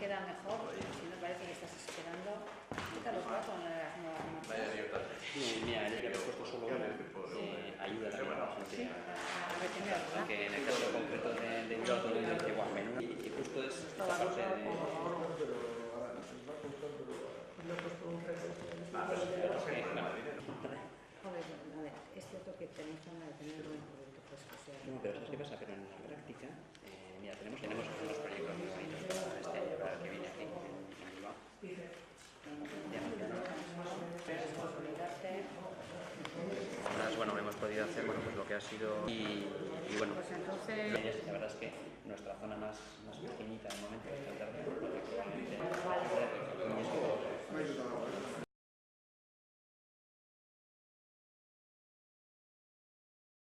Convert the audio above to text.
Queda mejor, si no parece que estás esperando. Quítalo con las nuevas marcas. Mira, el que he puesto solo uno ayuda también a la gente A retener, ¿verdad? que en el caso concreto de Bilbao todo el mundo dice igual menú y justo es esta parte de... Joder, a ver, es cierto que tenéis fama de tener buen producto, pues que sea... No, pero ¿sabes qué pasa? Pero en la práctica, mira, tenemos unos proyectos muy bonitos para este año, para el que viene aquí en Bilbao. Bueno, hemos podido hacer pues lo que ha sido y bueno, pues entonces... la verdad es que nuestra zona más pequeñita de momento es el terreno, porque probablemente